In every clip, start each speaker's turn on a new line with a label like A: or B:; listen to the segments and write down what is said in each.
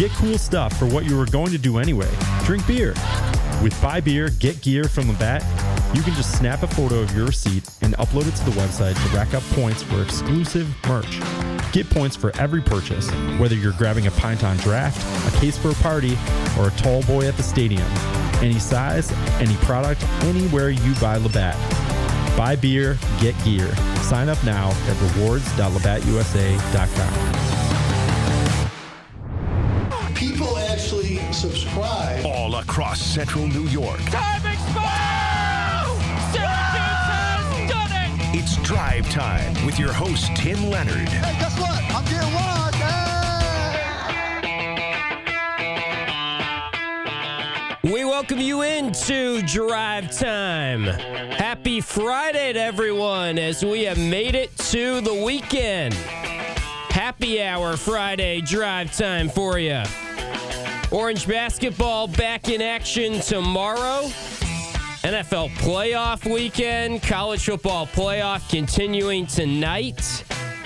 A: Get cool stuff for what you were going to do anyway. Drink beer. With Buy Beer, Get Gear from Labatt, you can just snap a photo of your receipt and upload it to the website to rack up points for exclusive merch. Get points for every purchase, whether you're grabbing a pint on draft, a case for a party, or a tall boy at the stadium. Any size, any product, anywhere you buy Labatt. Buy beer, get gear. Sign up now at rewards.labattusa.com.
B: People actually subscribe.
C: All across central New York.
D: Time expired! Syracuse has done it!
C: It's Drive Time with your host, Tim Leonard.
B: Hey, guess what? I'm getting one. Hey!
E: We welcome you into Drive Time. Happy Friday to everyone as we have made it to the weekend. Happy Hour Friday Drive Time for you. Orange basketball back in action tomorrow. NFL playoff weekend. College football playoff continuing tonight.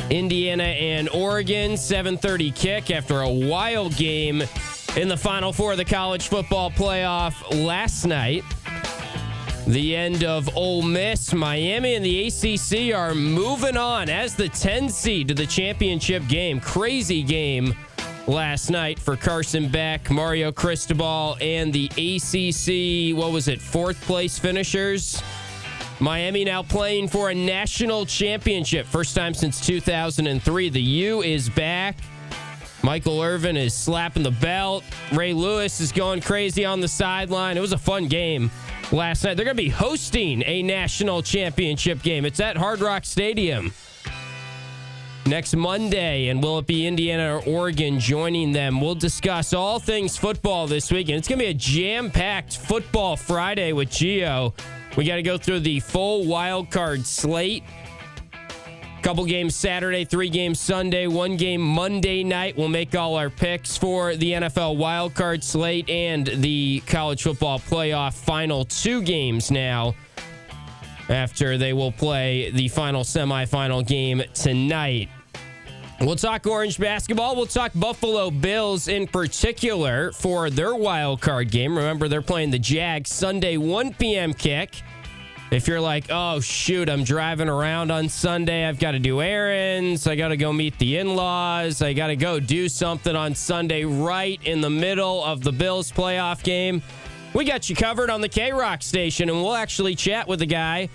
E: Indiana and Oregon, 7:30 kick after a wild game in the Final Four of the college football playoff last night. The end of Ole Miss. Miami and the ACC are moving on as the 10 seed to the championship game. Crazy game last night for Carson Beck, Mario Cristobal, and the ACC, fourth place finishers. Miami now playing for a national championship. First time since 2003. The U is back. Michael Irvin is slapping the belt. Ray Lewis is going crazy on the sideline. It was a fun game last night. They're going to be hosting a national championship game. It's at Hard Rock Stadium next Monday, and will it be Indiana or Oregon joining them? We'll discuss all things football this weekend. It's going to be a jam-packed football Friday with Gio. We got to go through the full wild card slate. Couple games Saturday, 3 games Sunday, 1 game Monday night. We'll make all our picks for the NFL wildcard slate and the college football playoff final 2 games now after they will play the final semifinal game tonight. We'll talk Orange basketball. We'll talk Buffalo Bills in particular for their wildcard game. Remember, they're playing the Jags Sunday, 1 p.m. kick. If you're like, oh, shoot, I'm driving around on Sunday. I've got to do errands. I got to go meet the in-laws. I got to go do something on Sunday right in the middle of the Bills playoff game. We got you covered on the K-Rock station, and we'll actually chat with the guy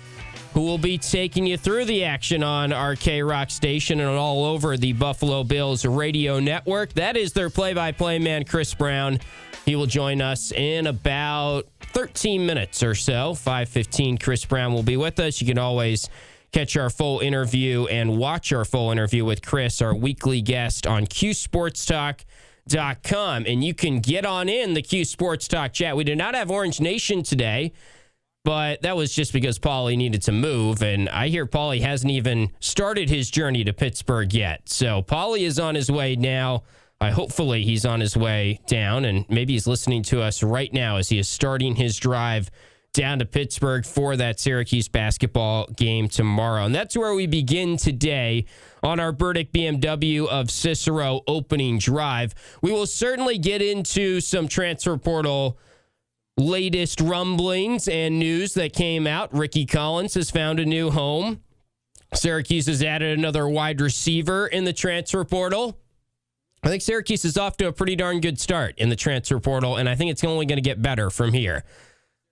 E: who will be taking you through the action on our K-Rock station and all over the Buffalo Bills radio network. That is their play-by-play man, Chris Brown. He will join us in about 13 minutes or so. 5:15, Chris Brown will be with us. You can always catch our full interview and watch our full interview with Chris, our weekly guest, on QSportsTalk.com. And you can get on in the Q Sports Talk chat. We did not have Orange Nation today, but that was just because Paulie needed to move. And I hear Paulie hasn't even started his journey to Pittsburgh yet. So Paulie is on his way now. Hopefully he's on his way down, and maybe he's listening to us right now as he is starting his drive down to Pittsburgh for that Syracuse basketball game tomorrow. And that's where we begin today on our Burdick BMW of Cicero opening drive. We will certainly get into some transfer portal latest rumblings and news that came out. Ricky Collins has found a new home. Syracuse has added another wide receiver in the transfer portal. I think Syracuse is off to a pretty darn good start in the transfer portal, and I think it's only going to get better from here.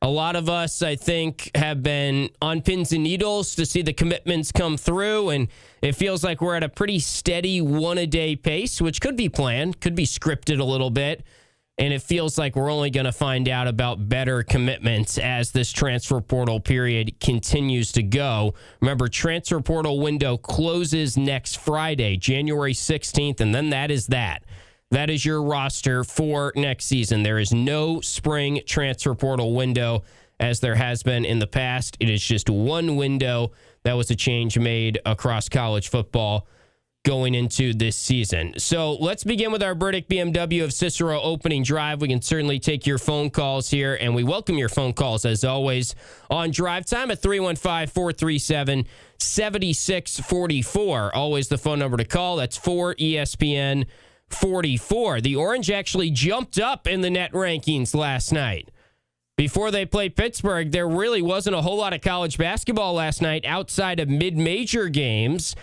E: A lot of us, I think, have been on pins and needles to see the commitments come through, and it feels like we're at a pretty steady one-a-day pace, which could be planned, could be scripted a little bit, and it feels like we're only going to find out about better commitments as this transfer portal period continues to go. Remember, transfer portal window closes next Friday, January 16th, and then that is that. That is your roster for next season. There is no spring transfer portal window as there has been in the past. It is just one window. That was a change made across college football going into this season. So let's begin with our Burdick BMW of Cicero opening drive. We can certainly take your phone calls here, and we welcome your phone calls, as always, on Drive Time at 315-437-7644. Always the phone number to call. That's 4 ESPN 44. The Orange actually jumped up in the net rankings last night. Before they played Pittsburgh, there really wasn't a whole lot of college basketball last night outside of mid-major games.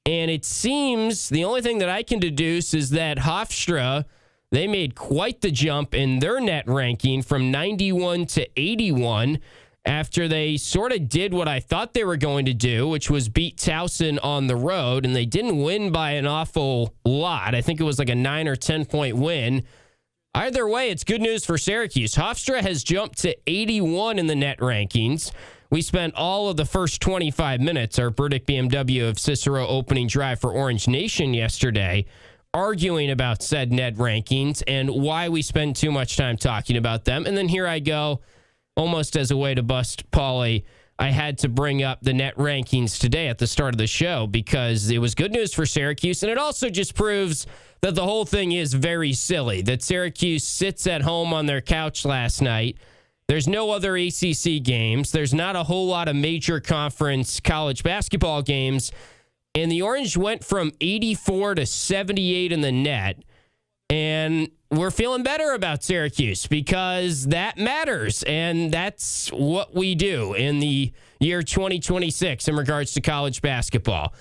E: And it seems the only thing that I can deduce is that Hofstra, they made quite the jump in their net ranking from 91 to 81 after they sort of did what I thought they were going to do, which was beat Towson on the road, and they didn't win by an awful lot. I think it was like a 9 or 10-point win. Either way, it's good news for Syracuse. Hofstra has jumped to 81 in the net rankings. We spent all of the first 25 minutes, our Burdick BMW of Cicero opening drive for Orange Nation yesterday, arguing about said net rankings and why we spend too much time talking about them. And then here I go, almost as a way to bust Paulie, I had to bring up the net rankings today at the start of the show because it was good news for Syracuse, and it also just proves that the whole thing is very silly, that Syracuse sits at home on their couch last night. There's no other ACC games. There's not a whole lot of major conference college basketball games, and the Orange went from 84 to 78 in the net, and we're feeling better about Syracuse because that matters, and that's what we do in the year 2026 in regards to college basketball.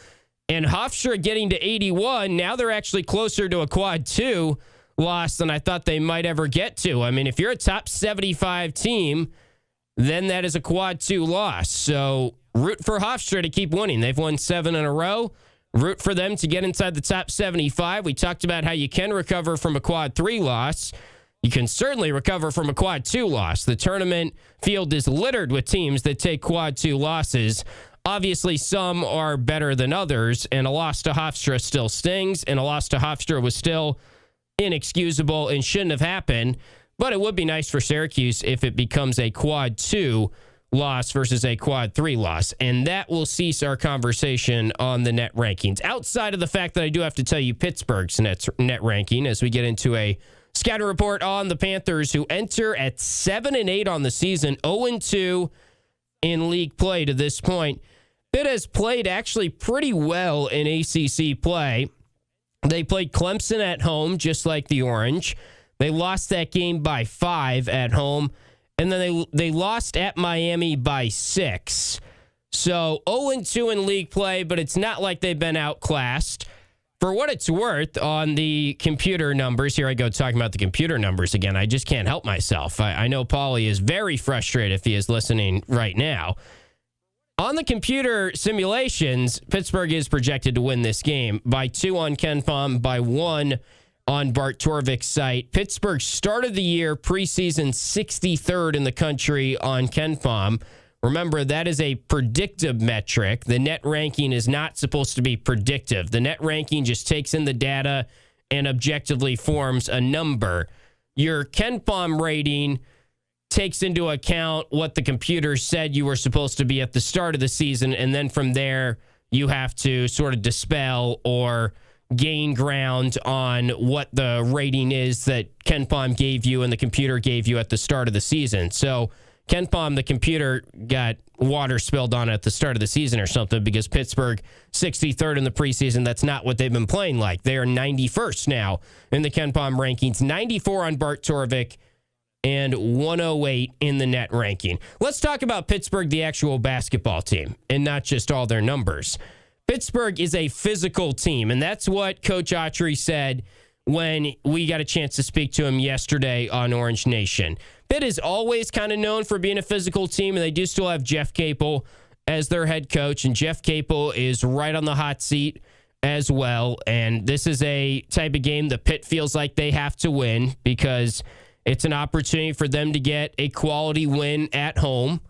E: And Hofstra getting to 81, now they're actually closer to a quad 2 loss than I thought they might ever get to. I mean, if you're a top 75 team, then that is a quad 2 loss. So root for Hofstra to keep winning. They've won 7 in a row. Root for them to get inside the top 75. We talked about how you can recover from a quad 3 loss. You can certainly recover from a quad 2 loss. The tournament field is littered with teams that take quad 2 losses. Obviously, some are better than others, and a loss to Hofstra still stings, and a loss to Hofstra was still inexcusable and shouldn't have happened. But it would be nice for Syracuse if it becomes a quad 2 loss versus a quad 3 loss. And that will cease our conversation on the net rankings. Outside of the fact that I do have to tell you Pittsburgh's net ranking as we get into a scouting report on the Panthers, who enter at 7-8 on the season, 0-2 in league play to this point. Pitt has played actually pretty well in ACC play. They played Clemson at home, just like the Orange. They lost that game by 5 at home. And then they lost at Miami by 6. So 0-2 in league play, but it's not like they've been outclassed. For what it's worth, on the computer numbers, here I go talking about the computer numbers again. I just can't help myself. I know Paulie is very frustrated if he is listening right now. On the computer simulations, Pittsburgh is projected to win this game by 2 on KenPom, by 1 on Bart Torvik's site. Pittsburgh started the year preseason 63rd in the country on KenPom. Remember, that is a predictive metric. The net ranking is not supposed to be predictive. The net ranking just takes in the data and objectively forms a number. Your KenPom rating takes into account what the computer said you were supposed to be at the start of the season, and then from there, you have to sort of dispel or gain ground on what the rating is that KenPom gave you and the computer gave you at the start of the season. So KenPom, the computer, got water spilled on it at the start of the season or something because Pittsburgh 63rd in the preseason. That's not what they've been playing like. They are 91st now in the KenPom rankings, 94 on Bart Torvik, and 108 in the net ranking. Let's talk about Pittsburgh, the actual basketball team, and not just all their numbers. Pittsburgh is a physical team, and that's what Coach Autry said when we got a chance to speak to him yesterday on Orange Nation. Pitt is always kind of known for being a physical team, and they do still have Jeff Capel as their head coach, and Jeff Capel is right on the hot seat as well. And this is a type of game that Pitt feels like they have to win because it's an opportunity for them to get a quality win at home.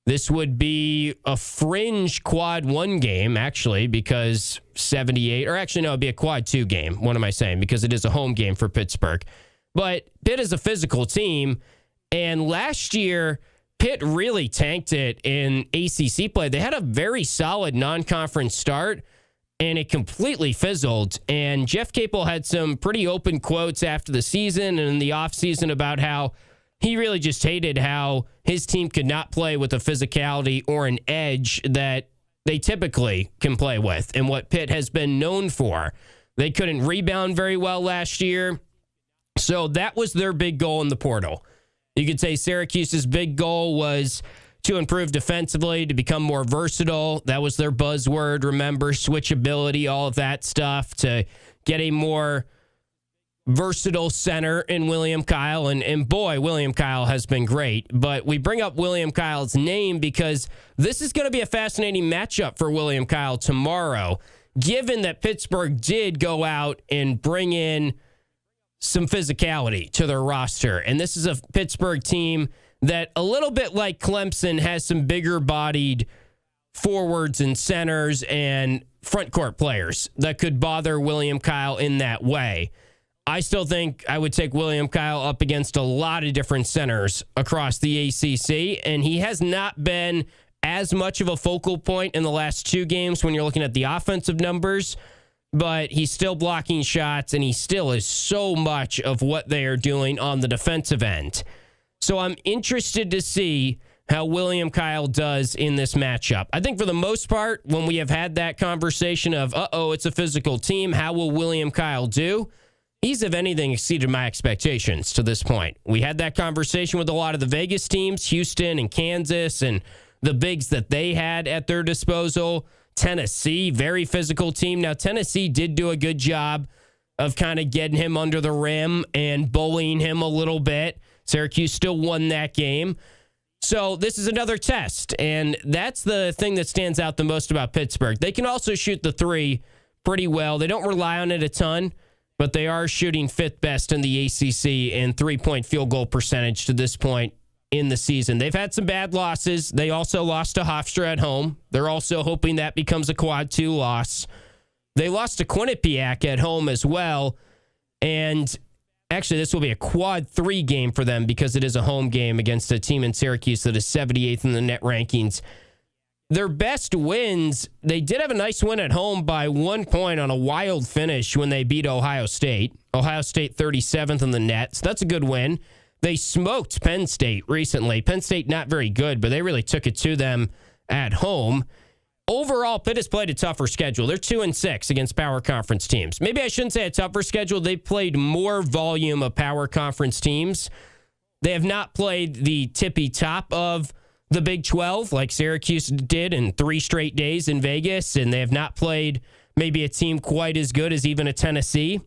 E: This would be a fringe quad 1 game, actually, because 78, or actually, no, it'd be a quad 2 game. What am I saying? Because it is a home game for Pittsburgh. But Pitt is a physical team, and last year, Pitt really tanked it in ACC play. They had a very solid non-conference start, and it completely fizzled. And Jeff Capel had some pretty open quotes after the season and in the offseason about how he really just hated how his team could not play with a physicality or an edge that they typically can play with and what Pitt has been known for. They couldn't rebound very well last year. So that was their big goal in the portal. You could say Syracuse's big goal was to improve defensively, to become more versatile. That was their buzzword. Remember, switchability, all of that stuff, to get a more versatile center in William Kyle. And boy, William Kyle has been great. But we bring up William Kyle's name because this is going to be a fascinating matchup for William Kyle tomorrow, given that Pittsburgh did go out and bring in some physicality to their roster. And this is a Pittsburgh team that, a little bit like Clemson, has some bigger bodied forwards and centers and front court players that could bother William Kyle in that way. I still think I would take William Kyle up against a lot of different centers across the ACC, and he has not been as much of a focal point in the last 2 games when you're looking at the offensive numbers, but he's still blocking shots, and he still is so much of what they are doing on the defensive end. So I'm interested to see how William Kyle does in this matchup. I think for the most part, when we have had that conversation of, it's a physical team, how will William Kyle do? He's, if anything, exceeded my expectations to this point. We had that conversation with a lot of the Vegas teams, Houston and Kansas, and the bigs that they had at their disposal. Tennessee, very physical team. Now, Tennessee did do a good job of kind of getting him under the rim and bullying him a little bit. Syracuse still won that game. So this is another test, and that's the thing that stands out the most about Pittsburgh. They can also shoot the 3 pretty well. They don't rely on it a ton, but they are shooting 5th best in the ACC in 3-point field goal percentage to this point in the season. They've had some bad losses. They also lost to Hofstra at home. They're also hoping that becomes a quad 2 loss. They lost to Quinnipiac at home as well, and actually, this will be a quad 3 game for them because it is a home game against a team in Syracuse that is 78th in the net rankings. Their best wins, they did have a nice win at home by 1 point on a wild finish when they beat Ohio State. Ohio State 37th in the net, so that's a good win. They smoked Penn State recently. Penn State not very good, but they really took it to them at home. Overall, Pitt has played a tougher schedule. They're 2-6 against power conference teams. Maybe I shouldn't say a tougher schedule. They've played more volume of power conference teams. They have not played the tippy top of the Big 12 like Syracuse did in 3 straight days in Vegas, and they have not played maybe a team quite as good as even a Tennessee.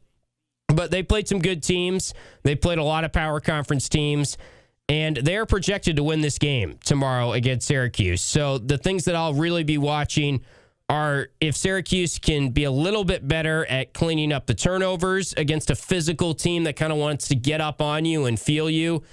E: But they played some good teams. They played a lot of power conference teams. And they're projected to win this game tomorrow against Syracuse. So the things that I'll really be watching are if Syracuse can be a little bit better at cleaning up the turnovers against a physical team that kind of wants to get up on you and feel you.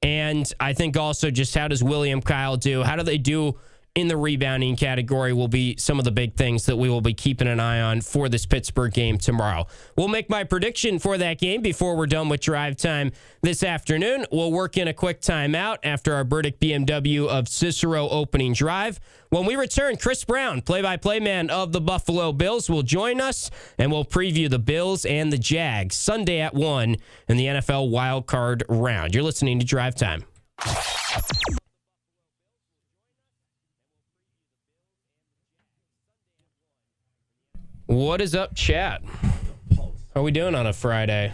E: And I think also just how does William Kyle do? How do they do in the rebounding category will be some of the big things that we will be keeping an eye on for this Pittsburgh game tomorrow. We'll make my prediction for that game before we're done with drive time this afternoon. We'll work in a quick timeout after our Burdick BMW of Cicero opening drive. When we return, Chris Brown, play-by-play man of the Buffalo Bills, will join us, and we'll preview the Bills and the Jags Sunday at 1 in the NFL Wild Card round. You're listening to Drive Time. What is up, chat? How are we doing on a Friday?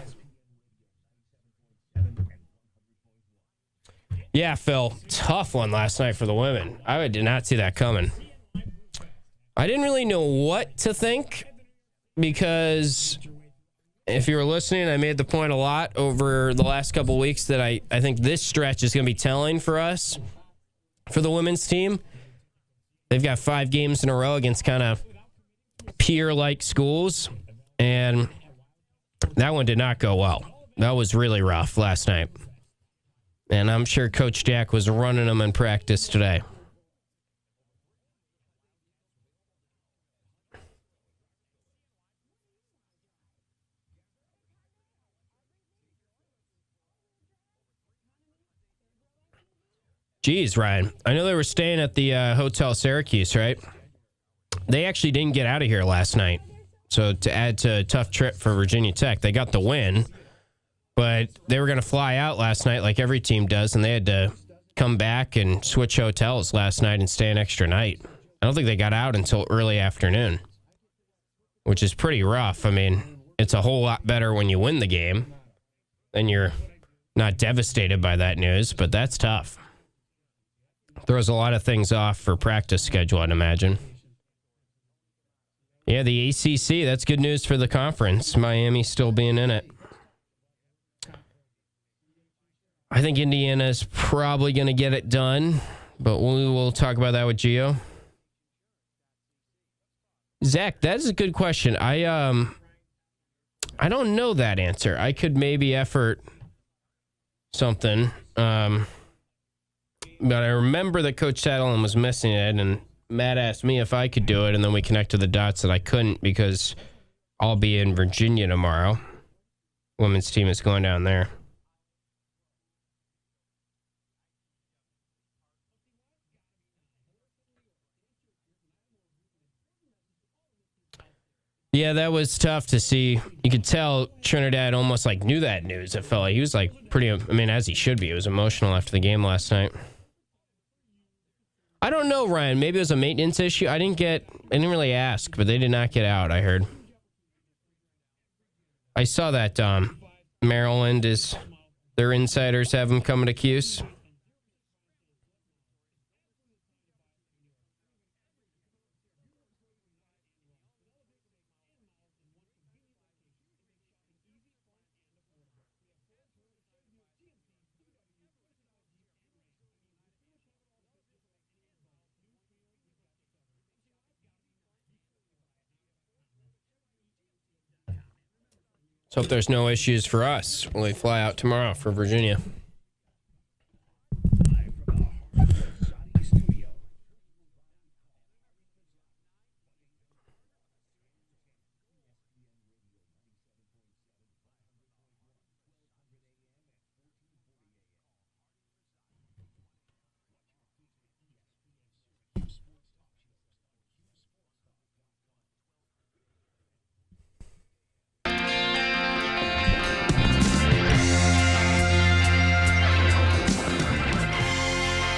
E: Yeah, Phil, tough one last night for the women. I did not see that coming. I didn't really know what to think because if you were listening, I made the point a lot over the last couple weeks that I think this stretch is going to be telling for us, for the women's team. They've got 5 games in a row against kind of peer-like schools, and that one did not go well. That was really rough last night. And I'm sure Coach Jack was running them in practice today. Geez, Ryan, I know they were staying at the Hotel Syracuse, right? They actually didn't get out of here last night. So to add to a tough trip for Virginia Tech, they got the win, but they were going to fly out last night like every team does, and they had to come back and switch hotels last night and stay an extra night. I don't think they got out until early afternoon, which is pretty rough. I mean, it's a whole lot better when you win the game. Then you're not devastated by that news, but that's tough. Throws a lot of things off for practice schedule, I'd imagine. Yeah, the ACC, that's good news for the conference. Miami still being in it. I think Indiana's probably going to get it done, but we will talk about that with Gio. Zach, that is a good question. I don't know that answer. I could maybe effort something. But I remember that Coach Saddleton was missing it, and Matt asked me if I could do it, and then we connected the dots that I couldn't because I'll be in Virginia tomorrow. Women's team is going down there. Yeah, that was tough to see. You could tell Trinidad almost like knew that news. It felt like he was like pretty, as he should be. He was emotional after the game last night. I don't know, Ryan. Maybe it was a maintenance issue. I didn't really ask, but they did not get out, I heard. I saw that Maryland their insiders have them coming to Cuse. Let's hope there's no issues for us when we fly out tomorrow for Virginia.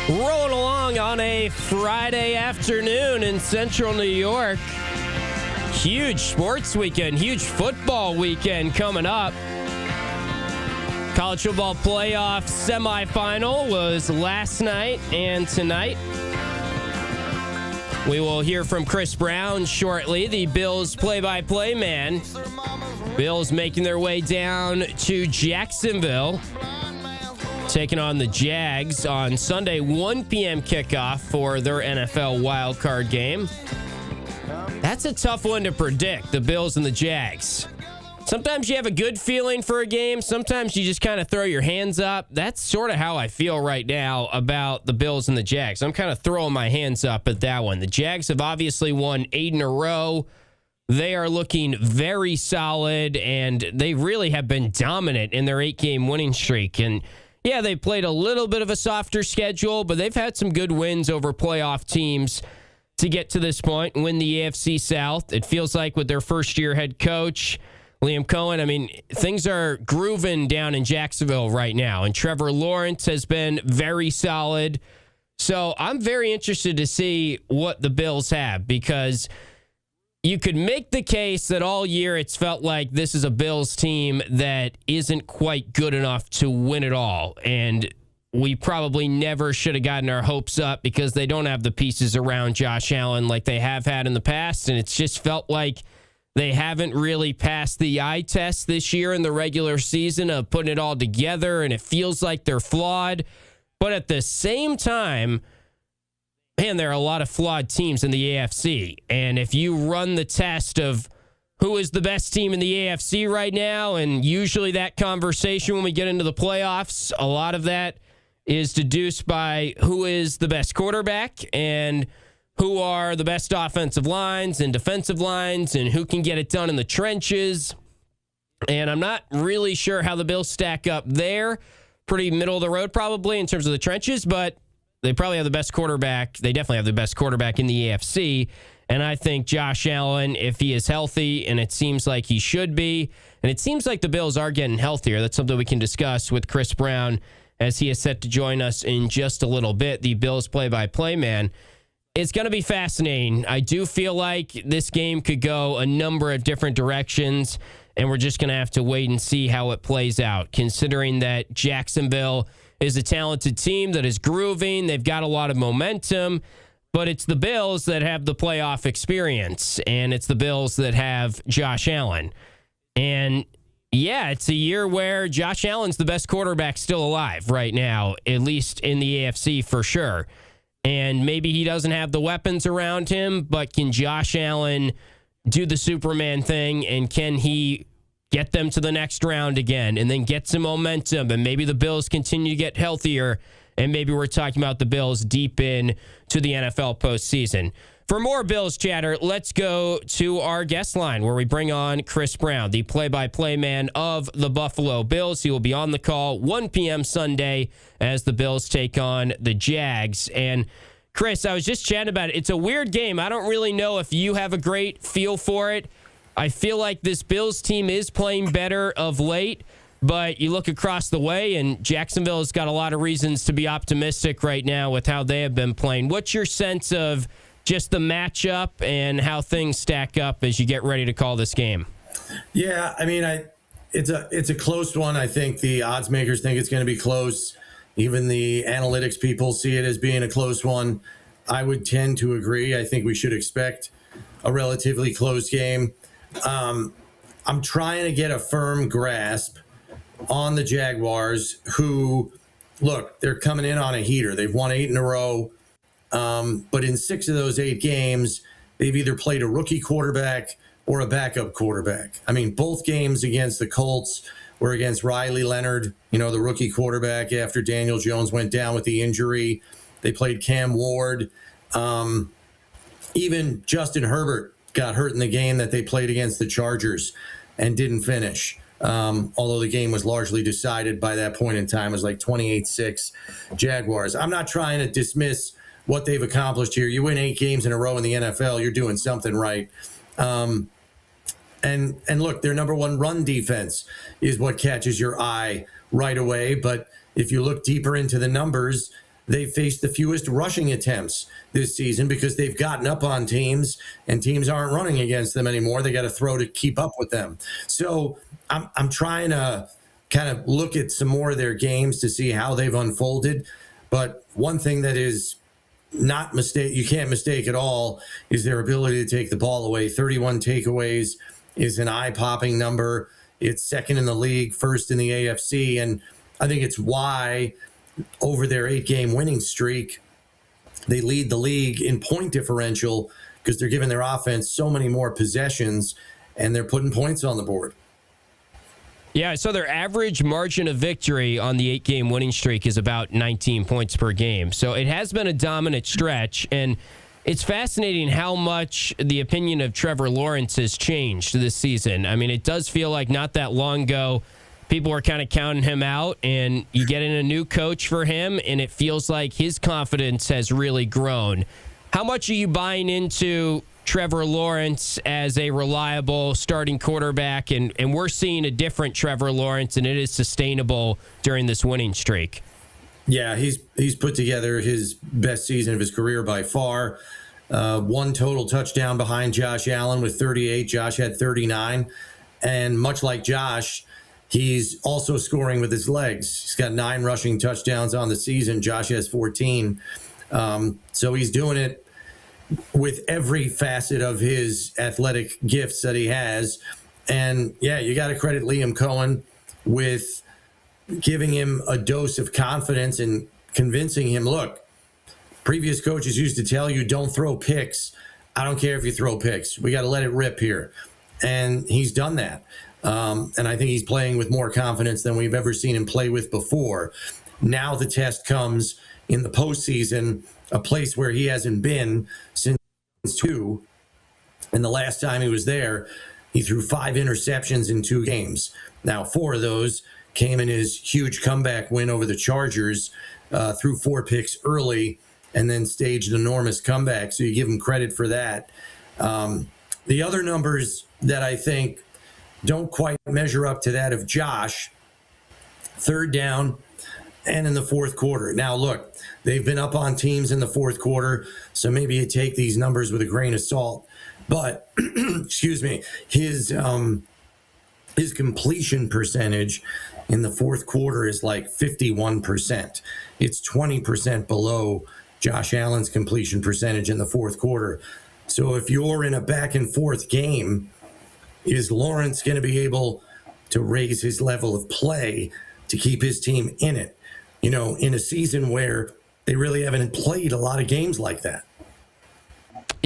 E: Rolling along on a Friday afternoon in central New York. Huge sports weekend, huge football weekend coming up. College football playoff semifinal was last night and tonight. We will hear from Chris Brown shortly, the Bills play-by-play man. Bills making their way down to Jacksonville, taking on the Jags on Sunday, 1 p.m. kickoff for their NFL wildcard game. That's a tough one to predict, the Bills and the Jags. Sometimes you have a good feeling for a game. Sometimes you just kind of throw your hands up. That's sort of how I feel right now about the Bills and the Jags. I'm kind of throwing my hands up at that one. The Jags have obviously won 8 in a row. They are looking very solid, and they really have been dominant in their 8-game winning streak. And yeah, they played a little bit of a softer schedule, but they've had some good wins over playoff teams to get to this point and win the AFC South. It feels like with their first-year head coach, Liam Cohen, things are grooving down in Jacksonville right now, and Trevor Lawrence has been very solid. So I'm very interested to see what the Bills have, because you could make the case that all year it's felt like this is a Bills team that isn't quite good enough to win it all. And we probably never should have gotten our hopes up because they don't have the pieces around Josh Allen like they have had in the past. And it's just felt like they haven't really passed the eye test this year in the regular season of putting it all together. And it feels like they're flawed. But at the same time, man, there are a lot of flawed teams in the AFC. And if you run the test of who is the best team in the AFC right now, and usually that conversation when we get into the playoffs, a lot of that is deduced by who is the best quarterback and who are the best offensive lines and defensive lines and who can get it done in the trenches. And I'm not really sure how the Bills stack up there. Pretty middle of the road probably in terms of the trenches, but they probably have the best quarterback. They definitely have the best quarterback in the AFC. And I think Josh Allen, if he is healthy, and it seems like he should be, and it seems like the Bills are getting healthier. That's something we can discuss with Chris Brown as he is set to join us in just a little bit, the Bills play-by-play man. It's going to be fascinating. I do feel like this game could go a number of different directions, and we're just going to have to wait and see how it plays out, considering that Jacksonville is a talented team that is grooving. They've got a lot of momentum, but it's the Bills that have the playoff experience, and it's the Bills that have Josh Allen. And yeah, it's a year where Josh Allen's the best quarterback still alive right now, at least in the AFC for sure. And maybe he doesn't have the weapons around him, but can Josh Allen do the Superman thing, and can he get them to the next round again and then get some momentum, and maybe the Bills continue to get healthier, and maybe we're talking about the Bills deep in to the NFL postseason. For more Bills chatter, let's go to our guest line where we bring on Chris Brown, the play-by-play man of the Buffalo Bills. He will be on the call 1 p.m. Sunday as the Bills take on the Jags. And Chris, I was just chatting about it. It's a weird game. I don't really know if you have a great feel for it. I feel like this Bills team is playing better of late, but you look across the way, and Jacksonville has got a lot of reasons to be optimistic right now with how they have been playing. What's your sense of just the matchup and how things stack up as you get ready to call this game?
F: Yeah, I mean, it's a close one. I think the odds makers think it's going to be close. Even the analytics people see it as being a close one. I would tend to agree. I think we should expect a relatively close game. I'm trying to get a firm grasp on the Jaguars, who, look, they're coming in on a heater. They've won 8 in a row. But in 6 of those 8 games, they've either played a rookie quarterback or a backup quarterback. I mean, both games against the Colts were against Leonard, the rookie quarterback after Daniel Jones went down with the injury. They played Cam Ward. Even Justin Herbert got hurt in the game that they played against the Chargers and didn't finish. Although the game was largely decided by that point in time. It was like 28-6 Jaguars. I'm not trying to dismiss what they've accomplished here. You win 8 games in a row in the NFL, you're doing something right. And look, their number one run defense is what catches your eye right away. But if you look deeper into the numbers, they faced the fewest rushing attempts this season because they've gotten up on teams, and teams aren't running against them anymore. They got to throw to keep up with them. So I'm trying to kind of look at some more of their games to see how they've unfolded. But one thing that is you can't mistake at all is their ability to take the ball away. 31 takeaways is an eye-popping number. It's second in the league, first in the AFC, and I think it's why over their 8-game winning streak, they lead the league in point differential because they're giving their offense so many more possessions and they're putting points on the board.
E: Yeah, so their average margin of victory on the 8-game winning streak is about 19 points per game. So it has been a dominant stretch, and it's fascinating how much the opinion of Trevor Lawrence has changed this season. I mean, it does feel like not that long ago, people were kind of counting him out, and you get in a new coach for him, and it feels like his confidence has really grown. How much are you buying into Trevor Lawrence as a reliable starting quarterback, and we're seeing a different Trevor Lawrence, and it is sustainable during this winning streak?
F: Yeah, he's put together his best season of his career by far. 1 total touchdown behind Josh Allen with 38. Josh had 39. And much like Josh, he's also scoring with his legs. He's got 9 rushing touchdowns on the season. Josh has 14. So he's doing it with every facet of his athletic gifts that he has. And yeah, you got to credit Liam Cohen with giving him a dose of confidence and convincing him, look, previous coaches used to tell you, don't throw picks. I don't care if you throw picks. We got to let it rip here. And he's done that. And I think he's playing with more confidence than we've ever seen him play with before. Now the test comes in the postseason, a place where he hasn't been since 2. And the last time he was there, he threw 5 interceptions in 2 games. Now, 4 of those came in his huge comeback win over the Chargers, threw 4 picks early, and then staged an enormous comeback. So you give him credit for that. The other numbers that I think don't quite measure up to that of Josh, 3rd down, and in the fourth quarter. Now, look, they've been up on teams in the fourth quarter, so maybe you take these numbers with a grain of salt. But, excuse me, his completion percentage in the fourth quarter is like 51%. It's 20% below Josh Allen's completion percentage in the fourth quarter. So if you're in a back and forth game, is Lawrence going to be able to raise his level of play to keep his team in it? You know, in a season where they really haven't played a lot of games like that.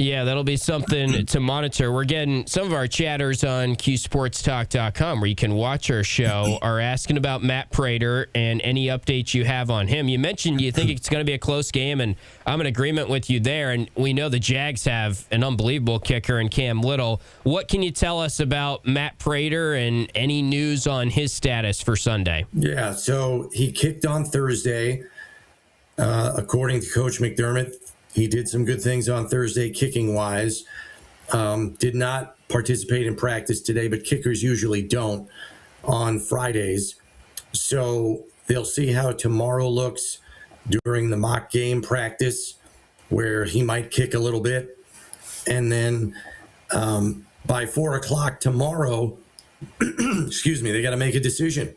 E: Yeah, that'll be something to monitor. We're getting some of our chatters on QSportsTalk.com, where you can watch our show, are asking about Matt Prater and any updates you have on him. You mentioned you think it's going to be a close game, and I'm in agreement with you there. And we know the Jags have an unbelievable kicker in Cam Little. What can you tell us about Matt Prater and any news on his status for Sunday?
F: Yeah, so he kicked on Thursday. According to Coach McDermott, he did some good things on Thursday, kicking-wise. Did not participate in practice today, but kickers usually don't on Fridays. So they'll see how tomorrow looks during the mock game practice, where he might kick a little bit. And then by 4 o'clock tomorrow, excuse me, they got to make a decision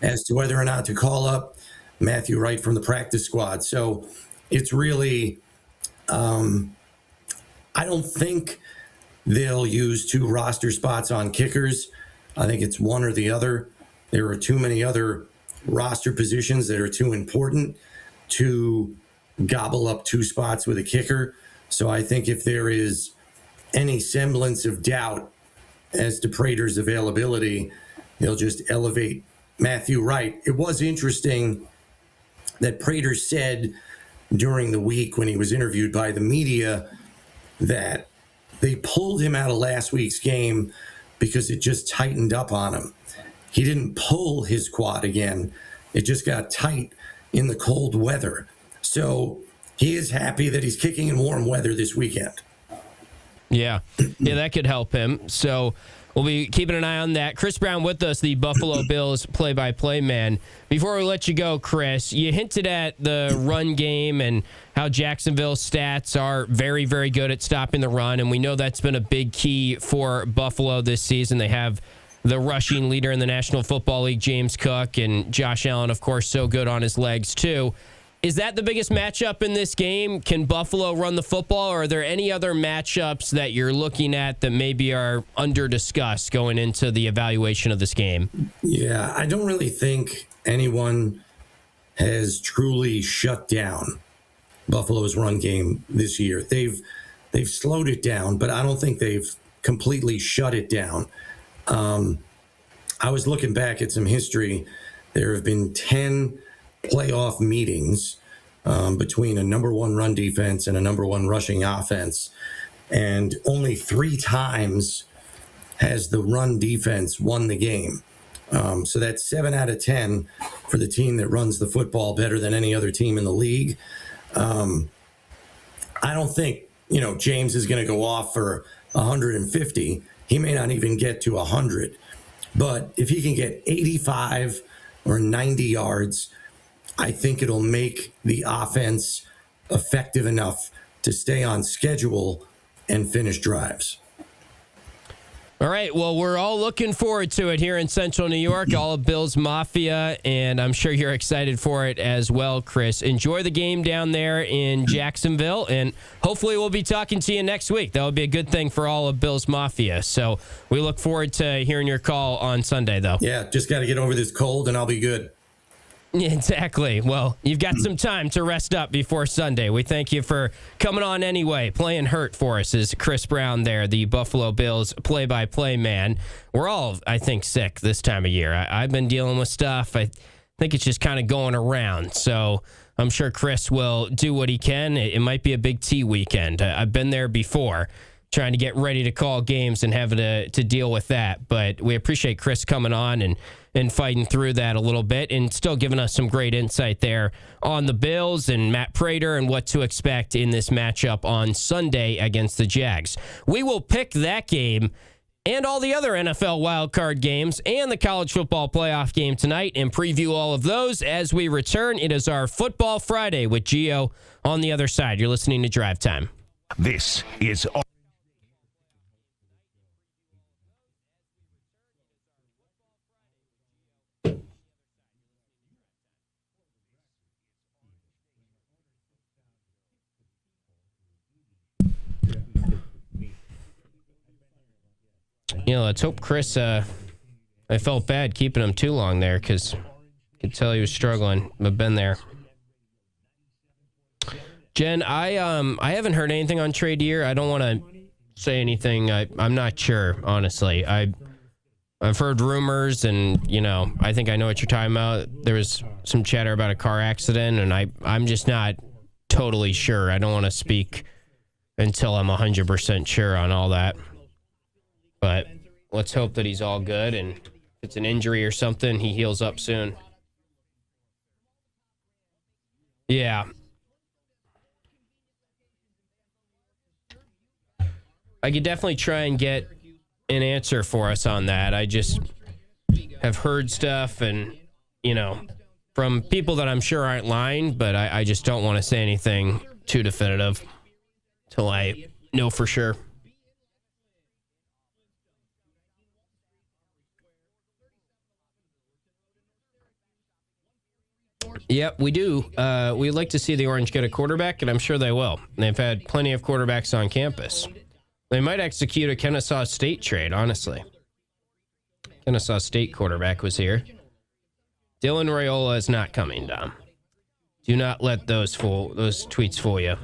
F: as to whether or not to call up Matthew Wright from the practice squad. So it's really, I don't think they'll use 2 roster spots on kickers. I think it's one or the other. There are too many other roster positions that are too important to gobble up 2 spots with a kicker. So I think if there is any semblance of doubt as to Prater's availability, they'll just elevate Matthew Wright. It was interesting that Prater said during the week when he was interviewed by the media that they pulled him out of last week's game because it just tightened up on him. He didn't pull his quad again. It just got tight in the cold weather. So he is happy that he's kicking in warm weather this weekend.
E: Yeah, that could help him. So we'll be keeping an eye on that. Chris Brown with us, the Buffalo Bills play-by-play man. Before we let you go, Chris, you hinted at the run game and how Jacksonville's stats are very, very good at stopping the run, and we know that's been a big key for Buffalo this season. They have the rushing leader in the National Football League, James Cook, and Josh Allen, of course, so good on his legs, too. Is that the biggest matchup in this game? Can Buffalo run the football, or are there any other matchups that you're looking at that maybe are under-discussed going into the evaluation of this game?
F: Yeah, I don't really think anyone has truly shut down Buffalo's run game this year. They've slowed it down, but I don't think they've completely shut it down. I was looking back at some history. There have been 10 playoff meetings between a number 1 run defense and a number 1 rushing offense, and only 3 times has the run defense won the game. So that's 7 out of 10 for the team that runs the football better than any other team in the league. I don't think James is going to go off for 150. He may not even get to 100, but if he can get 85 or 90 yards, I think it'll make the offense effective enough to stay on schedule and finish drives.
E: All right, well, we're all looking forward to it here in Central New York, all of Bills Mafia, and I'm sure you're excited for it as well, Chris. Enjoy the game down there in Jacksonville, and hopefully we'll be talking to you next week. That would be a good thing for all of Bills Mafia. So we look forward to hearing your call on Sunday, though.
F: Yeah, just got to get over this cold, and I'll be good.
E: Yeah, exactly. Well, you've got some time to rest up before Sunday. We thank you for coming on anyway. Playing hurt for us is Chris Brown there, the Buffalo Bills play-by-play man. We're all, I think, sick this time of year. I've been dealing with stuff. I think it's just kind of going around. So I'm sure Chris will do what he can. It might be a big T weekend. I've been there before, trying to get ready to call games and having to deal with that. But we appreciate Chris coming on and fighting through that a little bit and still giving us some great insight there on the Bills and Matt Prater and what to expect in this matchup on Sunday against the Jags. We will pick that game and all the other NFL wildcard games and the college football playoff game tonight and preview all of those as we return. It is our Football Friday with Gio on the other side. You're listening to Drive Time.
C: This is
E: Let's hope Chris, I felt bad keeping him too long there because I could tell he was struggling. I've been there. Jen, I haven't heard anything on trade year. I don't want to say anything. I'm not sure, honestly. I've heard rumors, and I think I know what you're talking about. There was some chatter about a car accident, and I'm just not totally sure. I don't want to speak until I'm 100% sure on all that. But let's hope that he's all good, and if it's an injury or something, he heals up soon. Yeah. I could definitely try and get an answer for us on that. I just have heard stuff and, from people that I'm sure aren't lying, but I just don't want to say anything too definitive till I know for sure. Yep, we do. We'd like to see the Orange get a quarterback, and I'm sure they will. They've had plenty of quarterbacks on campus. They might execute a Kennesaw State trade, honestly. Kennesaw State quarterback was here. Dylan Raiola is not coming, Dom. Do not let those tweets fool you.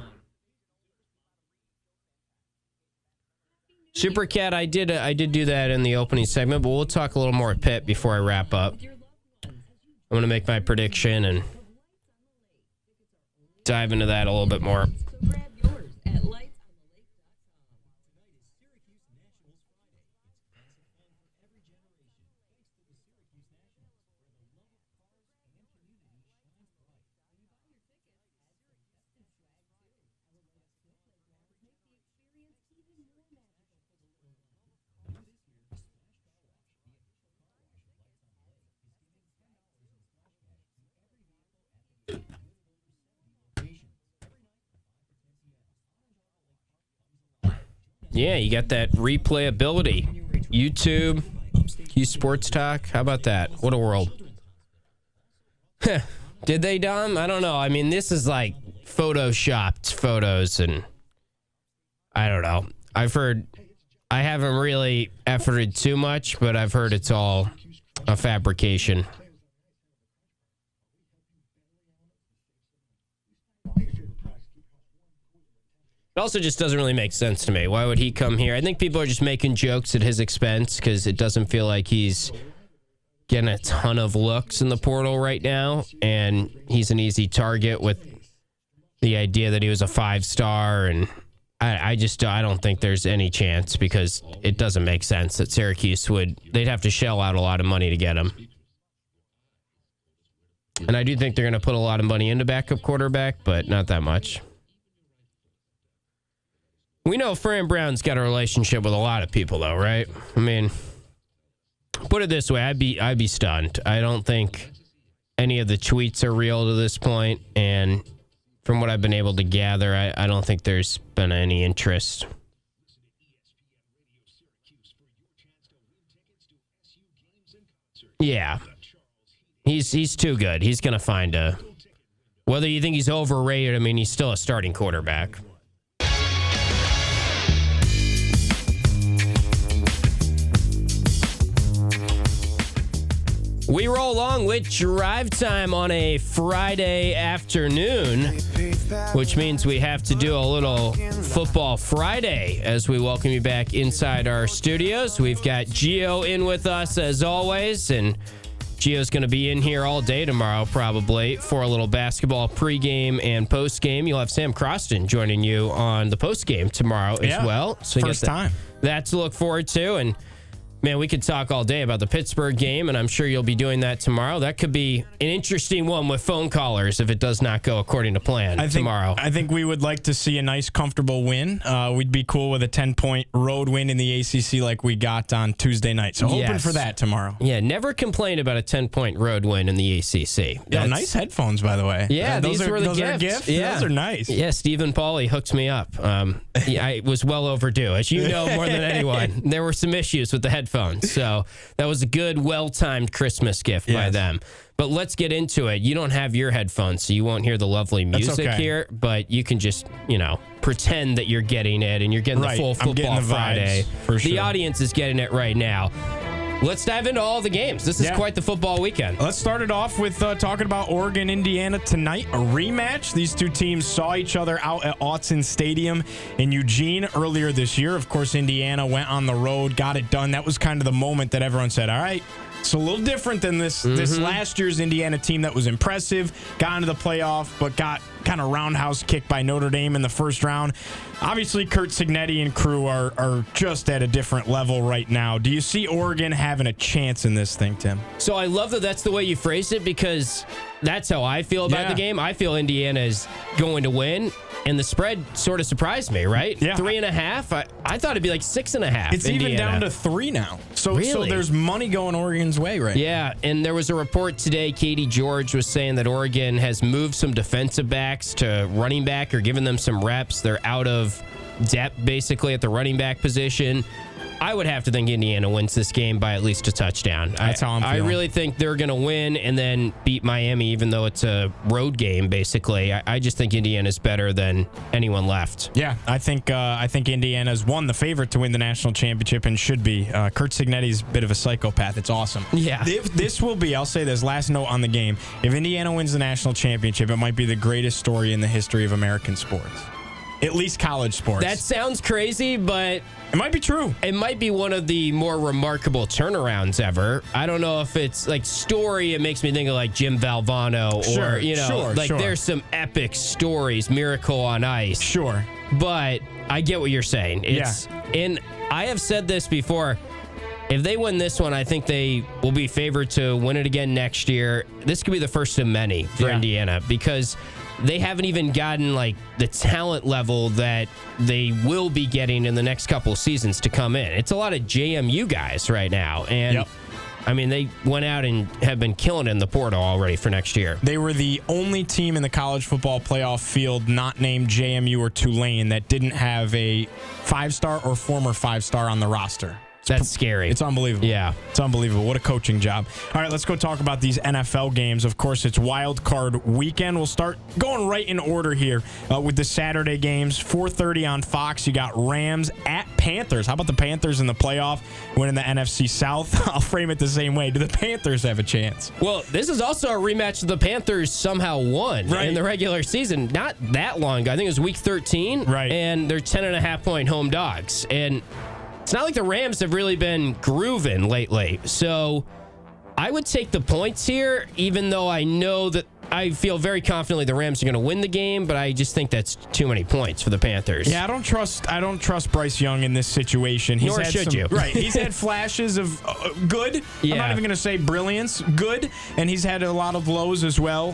E: Super Cat, I did do that in the opening segment, but we'll talk a little more at Pitt before I wrap up. I'm going to make my prediction and dive into that a little bit more. Yeah, you got that replayability. YouTube, Sports Talk. How about that? What a world. Did they, Dom? I don't know. I mean, this is like photoshopped photos, and I don't know. I've heard, I haven't really efforted too much, but I've heard it's all a fabrication. It also just doesn't really make sense to me. Why would he come here? I think people are just making jokes at his expense because it doesn't feel like he's getting a ton of looks in the portal right now, and he's an easy target with the idea that he was a 5-star, and I don't think there's any chance because it doesn't make sense that Syracuse they'd have to shell out a lot of money to get him. And I do think they're going to put a lot of money into backup quarterback, but not that much. We know Fran Brown's got a relationship with a lot of people, though, right? I mean, put it this way, I'd be stunned. I don't think any of the tweets are real to this point, and from what I've been able to gather, I don't think there's been any interest. Yeah, he's too good. He's gonna find whether you think he's overrated. I mean, he's still a starting quarterback. We roll along with Drive Time on a Friday afternoon, which means we have to do a little Football Friday as we welcome you back inside our studios. We've got Gio in with us as always, and Gio's going to be in here all day tomorrow probably for a little basketball pregame and postgame. You'll have Sam Croston joining you on the postgame tomorrow as well. So
G: first time.
E: That's to look forward to, and Man, we could talk all day about the Pittsburgh game, and I'm sure you'll be doing that tomorrow. That could be an interesting one with phone callers if it does not go according to plan tomorrow.
G: I think we would like to see a nice, comfortable win. We'd be cool with a 10-point road win in the ACC like we got on Tuesday night. So hoping for that tomorrow.
E: Yeah, never complain about a 10-point road win in the ACC.
G: Yeah, nice headphones, by the way.
E: Yeah,
G: those
E: these were the
G: those
E: gifts.
G: Are gifts.
E: Yeah.
G: Those are nice.
E: Yeah, Stephen Pauly hooked me up. I was well overdue, as you know more than anyone. There were some issues with the headphones, so that was a good, well-timed Christmas gift by them. But let's get into it. You don't have your headphones, so you won't hear the lovely music here, but you can just, pretend that you're getting it, and you're getting the full Football Friday.
G: For sure.
E: The audience is getting it right now. Let's dive into all the games. This is quite the football weekend.
G: Let's start it off with talking about Oregon, Indiana tonight, a rematch. These two teams saw each other out at Autzen Stadium in Eugene earlier this year. Of course, Indiana went on the road, got it done. That was kind of the moment that everyone said, all right, it's a little different than this last year's Indiana team that was impressive, got into the playoff, but got kind of roundhouse kicked by Notre Dame in the first round. Obviously, Curt Cignetti and crew are just at a different level right now. Do you see Oregon having a chance in this thing, Tim?
E: So I love that that's the way you phrased it, because that's how I feel about the game. I feel Indiana is going to win, and the spread sort of surprised me, right?
G: Yeah.
E: 3.5. I thought it'd be like 6.5.
G: It's
E: Indiana.
G: even down to 3 now. So there's money going Oregon's way right now.
E: Yeah, and there was a report today, Katie George was saying that Oregon has moved some defensive backs to running back or given them some reps. They're out of depth, basically, at the running back position. I would have to think Indiana wins this game by at least a touchdown.
G: That's how I'm feeling.
E: I really think they're going to win and then beat Miami, even though it's a road game, basically. I just think Indiana's better than anyone left.
G: Yeah, I think Indiana's the favorite to win the national championship and should be. Curt Cignetti's a bit of a psychopath. It's awesome.
E: Yeah.
G: This will be, I'll say this, last note on the game. If Indiana wins the national championship, it might be the greatest story in the history of American sports. At least college sports.
E: That sounds crazy, but
G: it might be true.
E: It might be one of the more remarkable turnarounds ever. I don't know if it's like story. It makes me think of like Jim Valvano or, there's some epic stories, Miracle on Ice.
G: Sure.
E: But I get what you're saying. And I have said this before. If they win this one, I think they will be favored to win it again next year. This could be the first of many for Indiana, because they haven't even gotten like the talent level that they will be getting in the next couple of seasons to come in. It's a lot of JMU guys right now. And I mean, they went out and have been killing it in the portal already for next year.
G: They were the only team in the college football playoff field not named JMU or Tulane that didn't have a 5-star or former 5-star on the roster.
E: That's scary.
G: It's unbelievable.
E: Yeah.
G: It's unbelievable. What a coaching job. All right, let's go talk about these NFL games. Of course, it's wild card weekend. We'll start going right in order here with the Saturday games. 4:30 on Fox. You got Rams at Panthers. How about the Panthers in the playoff winning the NFC South? I'll frame it the same way. Do the Panthers have a chance?
E: Well, this is also a rematch the Panthers somehow won in the regular season. Not that long ago. I think it was week 13.
G: Right.
E: And they're 10.5-point home dogs. And it's not like the Rams have really been grooving lately. So I would take the points here, even though I know that I feel very confidently the Rams are going to win the game, but I just think that's too many points for the Panthers.
G: Yeah, I don't trust Bryce Young in this situation.
E: Nor should you.
G: Right. He's had flashes of good.
E: Yeah.
G: I'm not even going to say brilliance. Good. And he's had a lot of lows as well.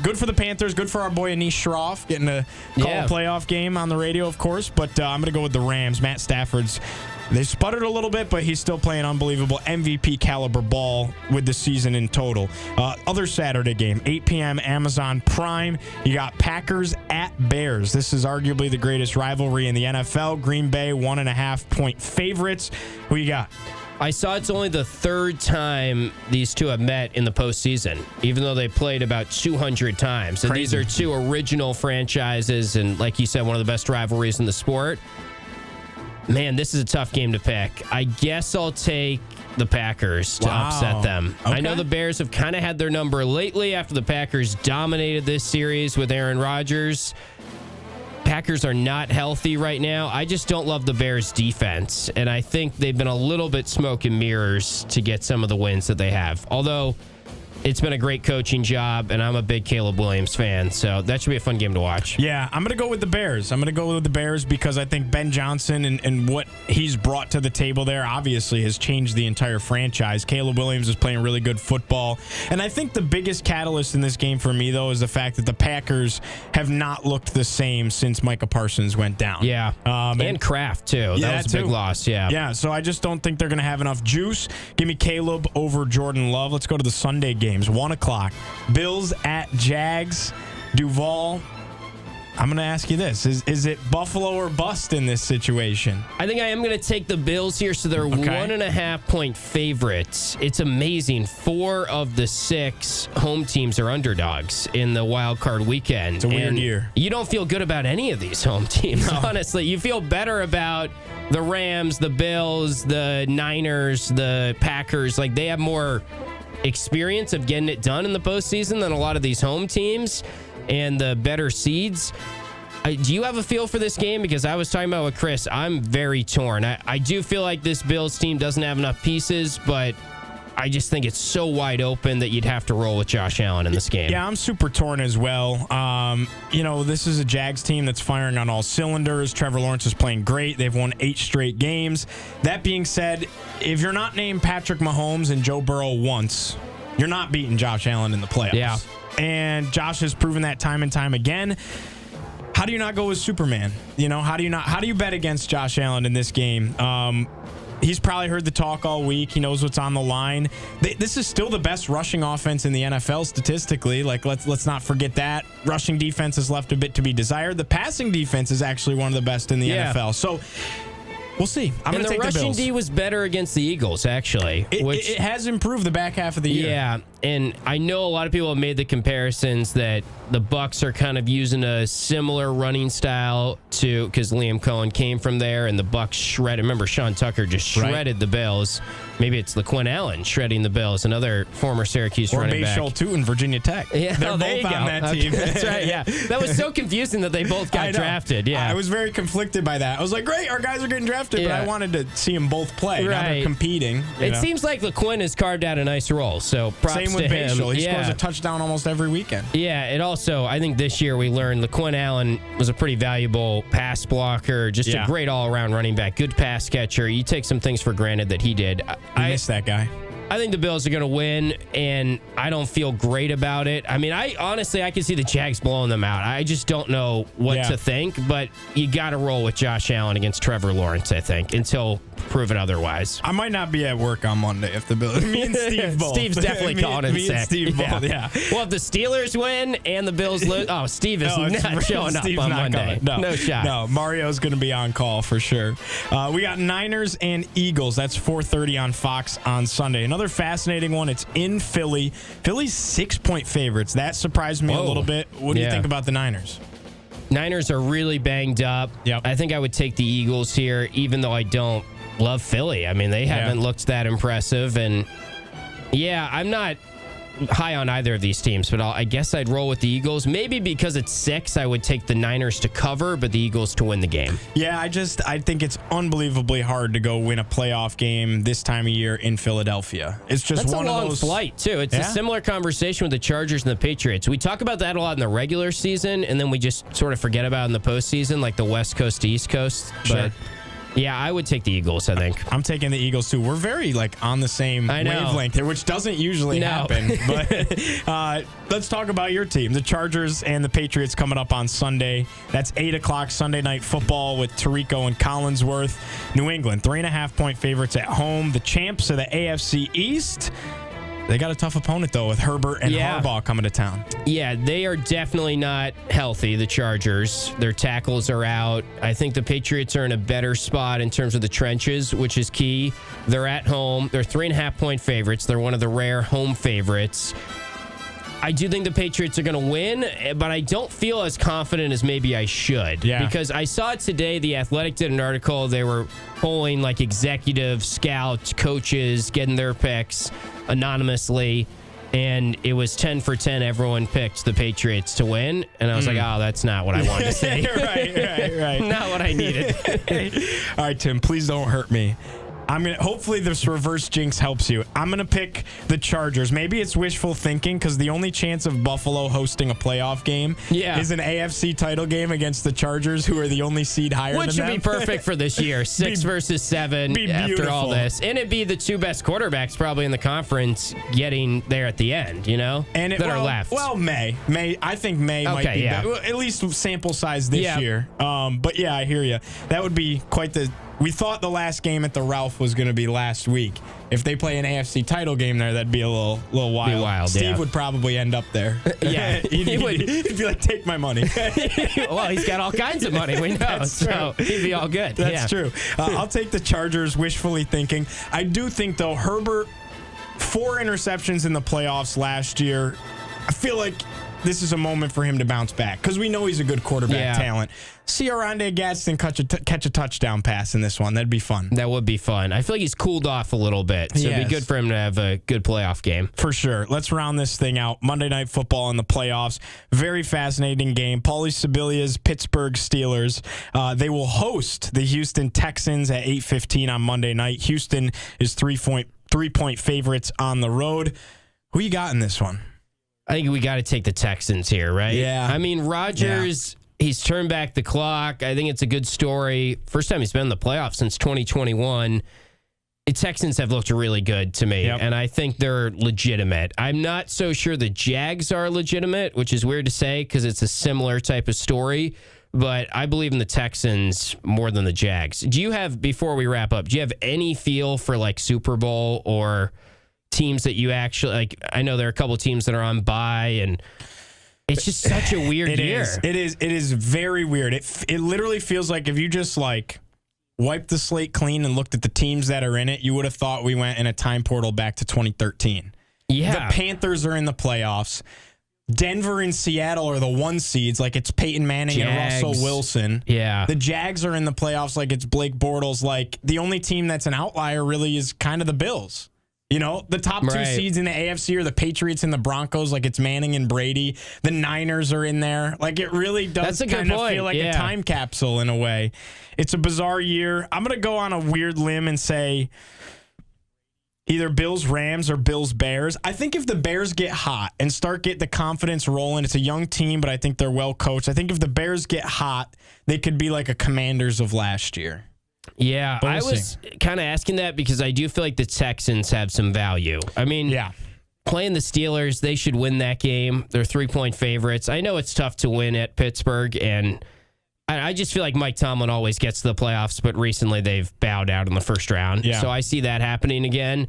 G: Good for the Panthers. Good for our boy Anish Shroff getting to call a playoff game on the radio, of course. But I'm going to go with the Rams. Matt Stafford's. They sputtered a little bit, but he's still playing unbelievable MVP caliber ball with the season in total. Other Saturday game, 8 p.m. Amazon Prime. You got Packers at Bears. This is arguably the greatest rivalry in the NFL. Green Bay 1.5-point favorites. Who you got?
E: I saw it's only the third time these two have met in the postseason, even though they played about 200 times. And these are two original franchises, and like you said, one of the best rivalries in the sport. Man, this is a tough game to pick. I guess I'll take the Packers to upset them.
G: Okay.
E: I know the Bears have kind of had their number lately after the Packers dominated this series with Aaron Rodgers. Packers are not healthy right now. I just don't love the Bears' defense, and I think they've been a little bit smoke and mirrors to get some of the wins that they have. Although It's been a great coaching job, and I'm a big Caleb Williams fan, so that should be a fun game to watch.
G: Yeah, I'm going to go with the Bears. Because I think Ben Johnson and what he's brought to the table there obviously has changed the entire franchise. Caleb Williams is playing really good football. And I think the biggest catalyst in this game for me, though, is the fact that the Packers have not looked the same since Micah Parsons went down.
E: Yeah, and Kraft, too. That was a big loss, yeah.
G: Yeah, so I just don't think they're going to have enough juice. Give me Caleb over Jordan Love. Let's go to the Sunday games. 1 o'clock. Bills at Jags. Duval. I'm going to ask you this. Is it Buffalo or bust in this situation?
E: I think I am going to take the Bills here, so they're 1.5-point favorites. It's amazing. 4 of the 6 home teams are underdogs in the wild card weekend.
G: It's a weird year.
E: You don't feel good about any of these home teams, honestly. You feel better about the Rams, the Bills, the Niners, the Packers. Like, they have more experience of getting it done in the postseason than a lot of these home teams and the better seeds. Do you have a feel for this game? Because I was talking about with Chris, I'm very torn. I do feel like this Bills team doesn't have enough pieces, but I just think it's so wide open that you'd have to roll with Josh Allen in this game.
G: Yeah, I'm super torn as well. This is a Jags team that's firing on all cylinders. Trevor Lawrence is playing great. They've won 8 straight games. That being said, if you're not named Patrick Mahomes and Joe Burrow once, you're not beating Josh Allen in the playoffs.
E: Yeah.
G: And Josh has proven that time and time again. How do you not go with Superman? How do you bet against Josh Allen in this game? He's probably heard the talk all week. He knows what's on the line. This is still the best rushing offense in the NFL statistically. Like, let's not forget that. Rushing defense has left a bit to be desired. The passing defense is actually one of the best in the NFL. So we'll see. I'm going to take the Bills.
E: The rushing D was better against the Eagles, actually.
G: It has improved the back half of the year.
E: Yeah, and I know a lot of people have made the comparisons that the Bucs are kind of using a similar running style because Liam Cohen came from there, and the Bucs shredded. Remember, Sean Tucker just shredded the Bills. Maybe it's LaQuinn Allen shredding the Bills, another former Syracuse running back.
G: Or Bayshall, too, in Virginia Tech.
E: Yeah,
G: they're both on that team.
E: That's right, yeah. That was so confusing that they both got drafted. Yeah,
G: I was very conflicted by that. I was like, great, our guys are getting drafted, but I wanted to see them both play. Now they're competing.
E: It seems like LaQuinn has carved out a nice role, so props
G: Same with
E: to him.
G: Bayshall. He scores a touchdown almost every weekend.
E: Yeah, it also, I think this year we learned LaQuinn Allen was a pretty valuable pass blocker, just a great all-around running back, good pass catcher. You take some things for granted that he did.
G: I miss that guy.
E: I think the Bills are going to win, and I don't feel great about it. I mean, I can see the Jags blowing them out. I just don't know what to think, but you got to roll with Josh Allen against Trevor Lawrence, I think, until proven otherwise.
G: I might not be at work on Monday if the Bills. Me and Steve both.
E: Steve's definitely calling in sick.
G: Me and Steve both, yeah.
E: Well, if the Steelers win and the Bills lose, Steve is not showing up on Monday. No shot.
G: No, Mario's going to be on call for sure. We got Niners and Eagles. That's 4:30 on Fox on Sunday. Another fascinating one. It's in Philly. Philly's 6-point favorites. That surprised me a little bit. What do you think about the Niners?
E: Niners are really banged up.
G: Yep.
E: I think I would take the Eagles here, even though I don't love Philly. I mean, they haven't looked that impressive. And, I'm not high on either of these teams, but I guess I'd roll with the Eagles. Maybe because it's 6, I would take the Niners to cover, but the Eagles to win the game.
G: Yeah, I think it's unbelievably hard to go win a playoff game this time of year in Philadelphia. It's just
E: That's
G: one
E: a long
G: of those
E: flight, too. It's a similar conversation with the Chargers and the Patriots. We talk about that a lot in the regular season, and then we just sort of forget about it in the postseason, like the West Coast to East Coast.
G: Sure.
E: But yeah, I would take the Eagles, I think.
G: I'm taking the Eagles, too. We're very, on the same wavelength here, which doesn't usually happen. But let's talk about your team. The Chargers and the Patriots coming up on Sunday. That's 8 o'clock Sunday Night Football with Tirico and Collinsworth. New England, 3.5-point favorites at home. The champs of the AFC East. They got a tough opponent, though, with Herbert and Harbaugh coming to town.
E: Yeah, they are definitely not healthy, the Chargers. Their tackles are out. I think the Patriots are in a better spot in terms of the trenches, which is key. They're at home. They're 3.5-point favorites. They're one of the rare home favorites. I do think the Patriots are going to win, but I don't feel as confident as maybe I should.
G: Yeah.
E: Because I saw it today. The Athletic did an article. They were polling executive scouts, coaches, getting their picks anonymously, and it was 10 for 10. Everyone picked the Patriots to win, and I was like, oh, that's not what I wanted to say.
G: Right.
E: Not what I needed.
G: All right, Tim, please don't hurt me. Hopefully this reverse jinx helps you. I'm going to pick the Chargers. Maybe it's wishful thinking because the only chance of Buffalo hosting a playoff game is an AFC title game against the Chargers, who are the only seed higher than them.
E: Which would be perfect for this year. 6 versus 7 after all this. And it'd be the 2 best quarterbacks probably in the conference getting there at the end,
G: and
E: that are left.
G: Well, May. I think May might be better. At least sample size this year. But yeah, I hear you. That would be quite the... We thought the last game at the Ralph was going to be last week. If they play an AFC title game there, that'd be a little wild. Steve would probably end up there.
E: Yeah,
G: he would. He'd be like, take my money.
E: Well, he's got all kinds of money. We know,
G: That's true.
E: So he'd be all good.
G: That's true. I'll take the Chargers, wishfully thinking. I do think, though, Herbert, 4 interceptions in the playoffs last year. I feel like this is a moment for him to bounce back because we know he's a good quarterback talent. See Arondé Gadsden catch a touchdown pass in this one. That'd be fun.
E: That would be fun. I feel like he's cooled off a little bit, so it'd be good for him to have a good playoff game.
G: For sure. Let's round this thing out. Monday Night Football in the playoffs. Very fascinating game. Paulie Sibilia's Pittsburgh Steelers. They will host the Houston Texans at 8:15 on Monday night. Houston is 3-point favorites on the road. Who you got in this one?
E: I think we got to take the Texans here, right?
G: Yeah.
E: I mean, Rodgers, he's turned back the clock. I think it's a good story. First time he's been in the playoffs since 2021. The Texans have looked really good to me, and I think they're legitimate. I'm not so sure the Jags are legitimate, which is weird to say because it's a similar type of story, but I believe in the Texans more than the Jags. Do you have, before we wrap up, do you have any feel for like Super Bowl or teams that you actually like? I know there are a couple of teams that are on bye, and it's just such a weird year.
G: It is very weird. It literally feels like if you just like wiped the slate clean and looked at the teams that are in it, you would have thought we went in a time portal back to 2013.
E: Yeah.
G: The Panthers are in the playoffs. Denver and Seattle are the 1 seeds, like it's Peyton Manning and Russell Wilson.
E: Yeah.
G: The Jags are in the playoffs like it's Blake Bortles. Like the only team that's an outlier really is kind of the Bills. The top 2 seeds in the AFC are the Patriots and the Broncos, like it's Manning and Brady. The Niners are in there. Like it really does kind of feel like a time capsule in a way. It's a bizarre year. I'm going to go on a weird limb and say either Bills-Rams or Bills-Bears. I think if the Bears get hot and start getting the confidence rolling, it's a young team, but I think they're well coached. I think if the Bears get hot, they could be like a Commanders of last year.
E: Yeah, I was kind of asking that because I do feel like the Texans have some value. I mean, playing the Steelers, they should win that game. They're 3-point favorites. I know it's tough to win at Pittsburgh, and I just feel like Mike Tomlin always gets to the playoffs, but recently they've bowed out in the first round. Yeah. So I see that happening again.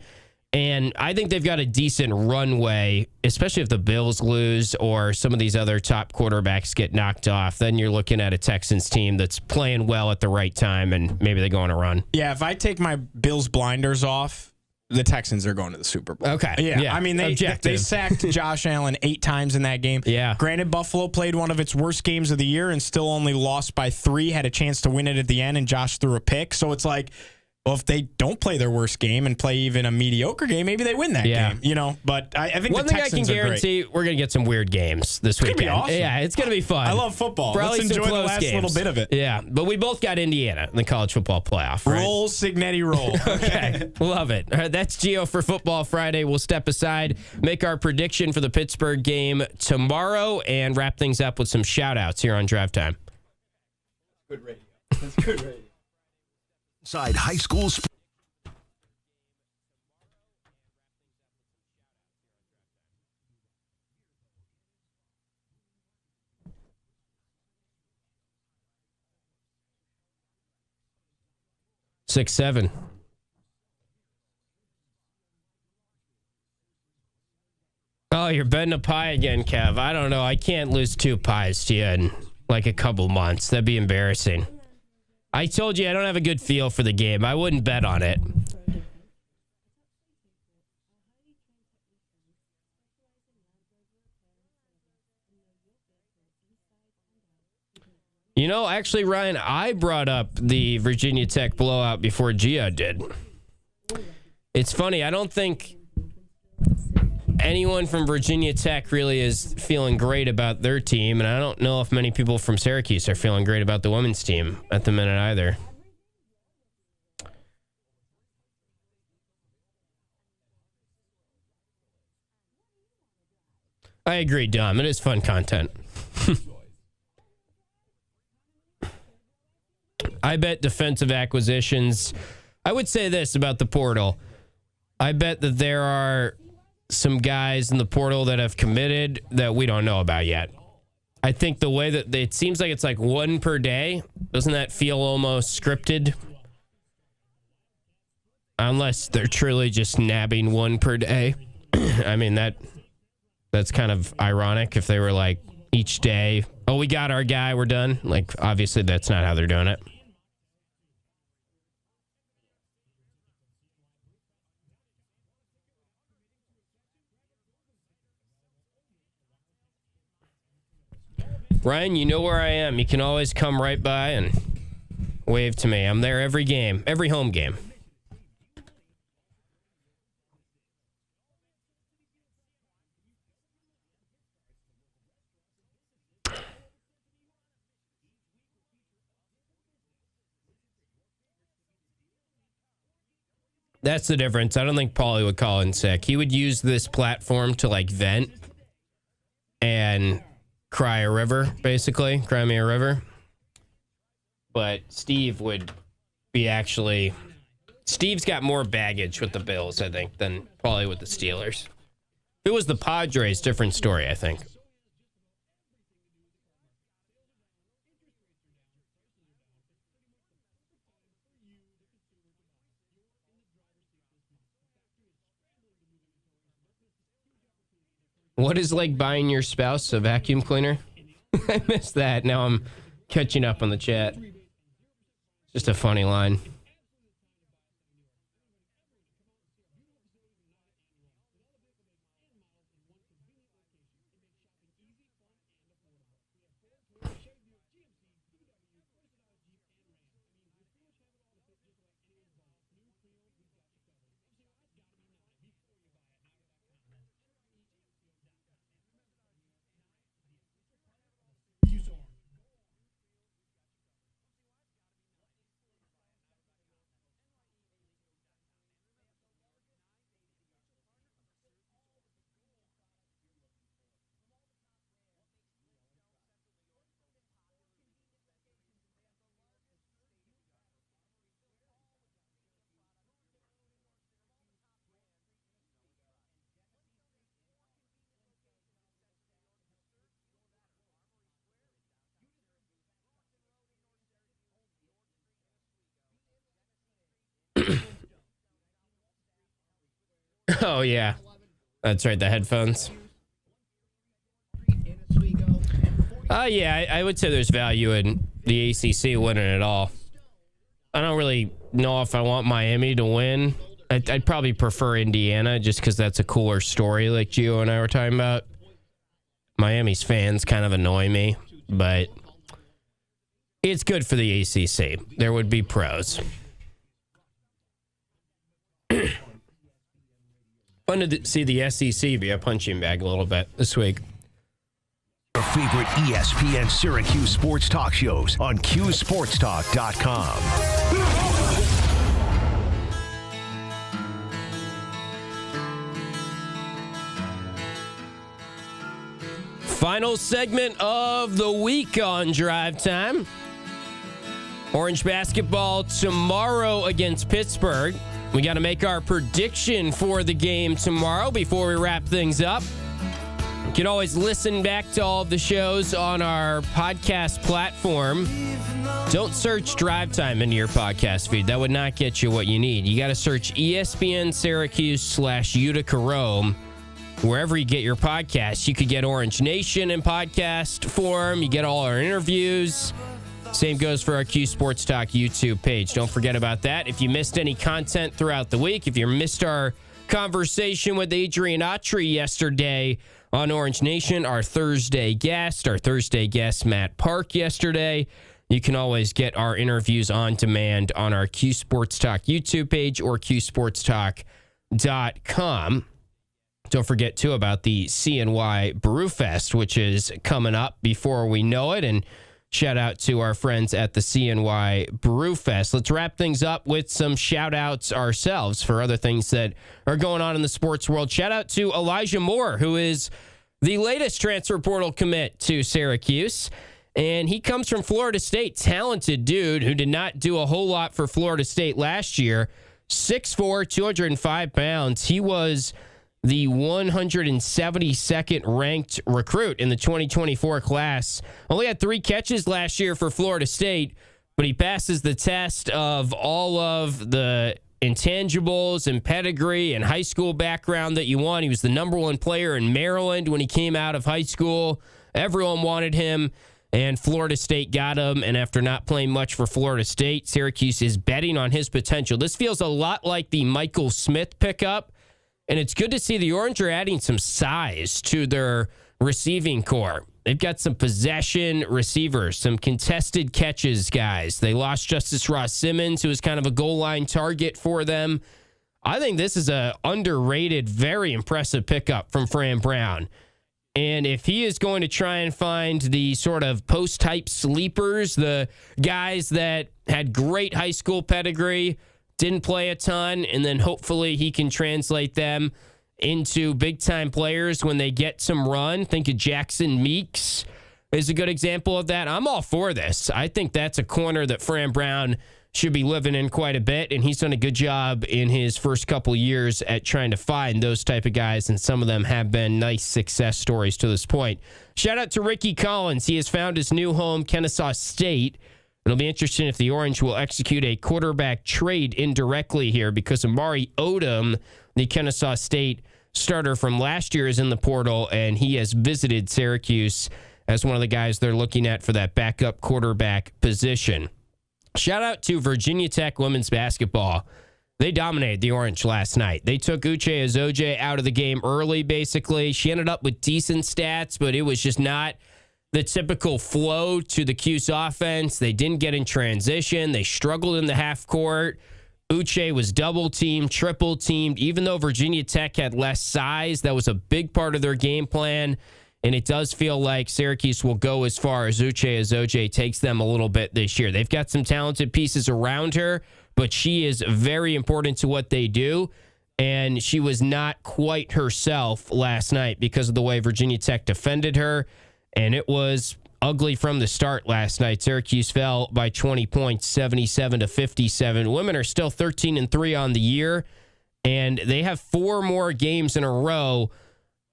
E: And I think they've got a decent runway, especially if the Bills lose or some of these other top quarterbacks get knocked off. Then you're looking at a Texans team that's playing well at the right time, and maybe they go on a run.
G: Yeah, if I take my Bills blinders off, the Texans are going to the Super Bowl.
E: Okay.
G: Yeah. I mean, they sacked Josh Allen 8 times in that game.
E: Yeah.
G: Granted, Buffalo played one of its worst games of the year and still only lost by 3, had a chance to win it at the end, and Josh threw a pick. So it's like, well, if they don't play their worst game and play even a mediocre game, maybe they win that game. But I think
E: one
G: the
E: thing
G: Texans
E: I can guarantee, we're going to get some weird games this weekend.
G: It's going to be awesome.
E: Yeah, it's going to be fun.
G: I love football.
E: Probably
G: Let's enjoy the last little bit of it.
E: Yeah, but we both got Indiana in the college football playoff. Right?
G: Roll, Signetti, roll.
E: Okay, love it. All right, that's Gio for Football Friday. We'll step aside, make our prediction for the Pittsburgh game tomorrow, and wrap things up with some shout-outs here on Drive Time.
G: Good radio. That's good radio.
C: Inside high school sports.
E: 6-7. Oh, you're betting a pie again, Kev. I don't know. I can't lose 2 pies to you in like a couple months. That'd be embarrassing. I told you I don't have a good feel for the game. I wouldn't bet on it. Actually, Ryan, I brought up the Virginia Tech blowout before Gia did. It's funny. I don't think anyone from Virginia Tech really is feeling great about their team, and I don't know if many people from Syracuse are feeling great about the women's team at the minute either. I agree, Dom. It is fun content. I bet defensive acquisitions. I would say this about the portal. I bet that there are some guys in the portal that have committed that we don't know about yet. I think the way that it seems like it's like one per day. Doesn't that feel almost scripted? Unless they're truly just nabbing one per day. I mean, that's kind of ironic if they were like each day, oh, we got our guy, we're done. Like, obviously, that's not how they're doing it. Ryan, you know where I am. You can always come right by and wave to me. I'm there every game, every home game. That's the difference. I don't think Paulie would call in sick. He would use this platform to like vent and cry a river, basically. Cry me a river. But Steve would be actually... Steve's got more baggage with the Bills, I think, than Paulie with the Steelers. If it was the Padres, different story, I think. What is like buying your spouse a vacuum cleaner? I missed that. Now I'm catching up on the chat. Just a funny line. Oh, yeah. That's right, the headphones. Yeah, I would say there's value in the ACC winning it all. I don't really know if I want Miami to win. I'd probably prefer Indiana just because that's a cooler story like Gio and I were talking about. Miami's fans kind of annoy me, but it's good for the ACC. There would be pros. Fun to see the SEC be a punching bag a little bit this week.
C: Your favorite ESPN Syracuse sports talk shows on QSportsTalk.com.
E: Final segment of the week on Drive Time. Orange basketball tomorrow against Pittsburgh. We got to make our prediction for the game tomorrow before we wrap things up. You can always listen back to all of the shows on our podcast platform. Don't search Drive Time into your podcast feed. That would not get you what you need. You got to search ESPN Syracuse /Utica Rome. Wherever you get your podcasts, you could get Orange Nation in podcast form. You get all our interviews. Same goes for our Q Sports Talk YouTube page. Don't forget about that. If you missed any content throughout the week, if you missed our conversation with Adrian Autry yesterday on Orange Nation, our Thursday guest, Matt Park yesterday, you can always get our interviews on demand on our Q Sports Talk YouTube page or QSportsTalk.com. Don't forget, too, about the CNY Brewfest, which is coming up before we know it. And shout out to our friends at the CNY Brewfest. Let's wrap things up with some shout outs ourselves for other things that are going on in the sports world. Shout out to Elijah Moore, who is the latest transfer portal commit to Syracuse. And he comes from Florida State. Talented dude who did not do a whole lot for Florida State last year. 6'4", 205 pounds. He was the 172nd ranked recruit in the 2024 class. Only had 3 catches last year for Florida State, but he passes the test of all of the intangibles and pedigree and high school background that you want. He was the number 1 player in Maryland when he came out of high school. Everyone wanted him, and Florida State got him. And after not playing much for Florida State, Syracuse is betting on his potential. This feels a lot like the Michael Smith pickup, and it's good to see the Orange are adding some size to their receiving core. They've got some possession receivers, some contested catches guys. They lost Justice Ross Simmons, who was kind of a goal line target for them. I think this is a underrated, very impressive pickup from Fran Brown. And if he is going to try and find the sort of post-type sleepers, the guys that had great high school pedigree, didn't play a ton, and then hopefully he can translate them into big-time players when they get some run. Think of Jackson Meeks is a good example of that. I'm all for this. I think that's a corner that Fran Brown should be living in quite a bit, and he's done a good job in his first couple years at trying to find those type of guys, and some of them have been nice success stories to this point. Shout out to Ricky Collins. He has found his new home, Kennesaw State. It'll be interesting if the Orange will execute a quarterback trade indirectly here, because Amari Odom, the Kennesaw State starter from last year, is in the portal, and he has visited Syracuse as one of the guys they're looking at for that backup quarterback position. Shout out to Virginia Tech women's basketball. They dominated the Orange last night. They took Uche Azoje out of the game early, basically. She ended up with decent stats, but it was just not the typical flow to the Cuse offense. They didn't get in transition. They struggled in the half court. Uche was double-teamed, triple-teamed. Even though Virginia Tech had less size, that was a big part of their game plan. And it does feel like Syracuse will go as far as Uche Azoje takes them a little bit this year. They've got some talented pieces around her, but she is very important to what they do. And she was not quite herself last night because of the way Virginia Tech defended her. And it was ugly from the start last night. Syracuse fell by 20 points, 77-57. Women are still 13-3 on the year, and they have 4 more games in a row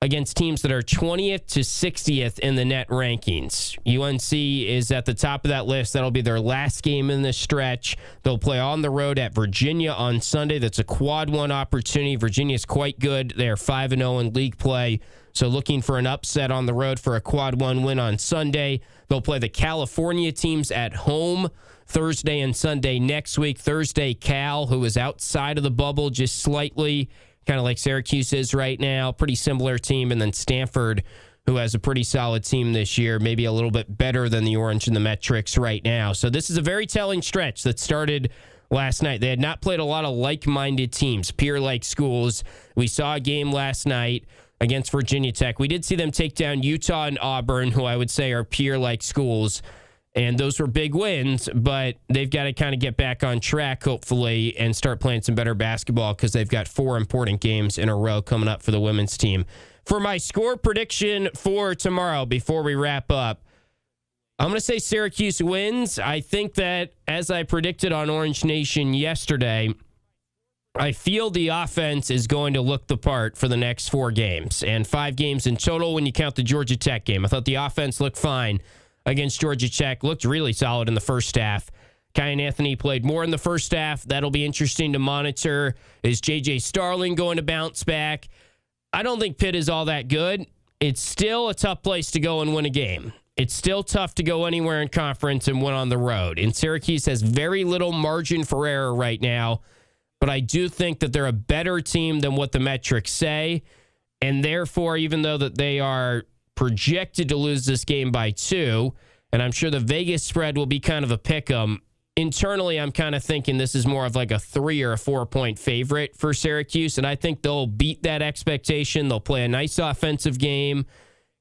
E: against teams that are 20th to 60th in the net rankings. UNC is at the top of that list. That'll be their last game in this stretch. They'll play on the road at Virginia on Sunday. That's a quad 1 opportunity. Virginia's quite good. They're 5-0 in league play. So looking for an upset on the road for a quad 1 win on Sunday. They'll play the California teams at home Thursday and Sunday next week. Thursday, Cal, who is outside of the bubble just slightly, kind of like Syracuse is right now. Pretty similar team. And then Stanford, who has a pretty solid team this year, maybe a little bit better than the Orange in the metrics right now. So this is a very telling stretch that started last night. They had not played a lot of like-minded teams, peer-like schools. We saw a game last night against Virginia Tech. We did see them take down Utah and Auburn, who I would say are peer-like schools, and those were big wins, but they've got to kind of get back on track, hopefully, and start playing some better basketball because they've got 4 important games in a row coming up for the women's team. For my score prediction for tomorrow, before we wrap up, I'm going to say Syracuse wins. I think that, as I predicted on Orange Nation yesterday, I feel the offense is going to look the part for the next 4 games, and 5 games in total when you count the Georgia Tech game. I thought the offense looked fine against Georgia Tech, looked really solid in the first half. Kyan Anthony played more in the first half. That'll be interesting to monitor. Is J.J. Starling going to bounce back? I don't think Pitt is all that good. It's still a tough place to go and win a game. It's still tough to go anywhere in conference and win on the road. And Syracuse has very little margin for error right now. But I do think that they're a better team than what the metrics say. And therefore, even though that they are projected to lose this game by 2, and I'm sure the Vegas spread will be kind of a pick 'em, internally I'm kind of thinking this is more of like a 3 or a 4-point favorite for Syracuse. And I think they'll beat that expectation. They'll play a nice offensive game.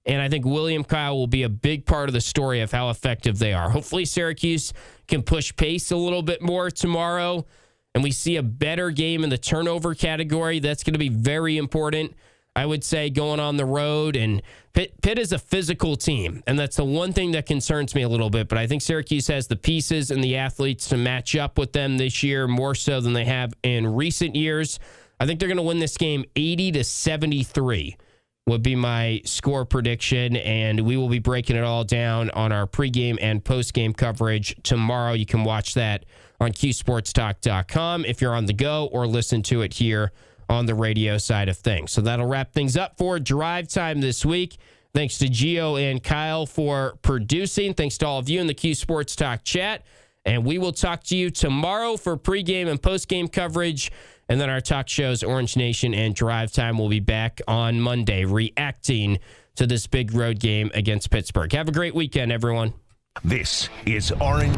E: And I think William Kyle will be a big part of the story of how effective they are. Hopefully Syracuse can push pace a little bit more tomorrow, and we see a better game in the turnover category. That's going to be very important. I would say, going on the road. And Pitt is a physical team, and that's the one thing that concerns me a little bit. But I think Syracuse has the pieces and the athletes to match up with them this year more so than they have in recent years. I think they're going to win this game 80-73 would be my score prediction, and we will be breaking it all down on our pregame and postgame coverage tomorrow. You can watch that on QSportsTalk.com if you're on the go, or listen to it here on the radio side of things. So that'll wrap things up for Drive Time this week. Thanks to Gio and Kyle for producing. Thanks to all of you in the Q Sports Talk chat. And we will talk to you tomorrow for pregame and postgame coverage. And then our talk shows, Orange Nation and Drive Time, will be back on Monday reacting to this big road game against Pittsburgh. Have a great weekend, everyone.
C: This is Orange.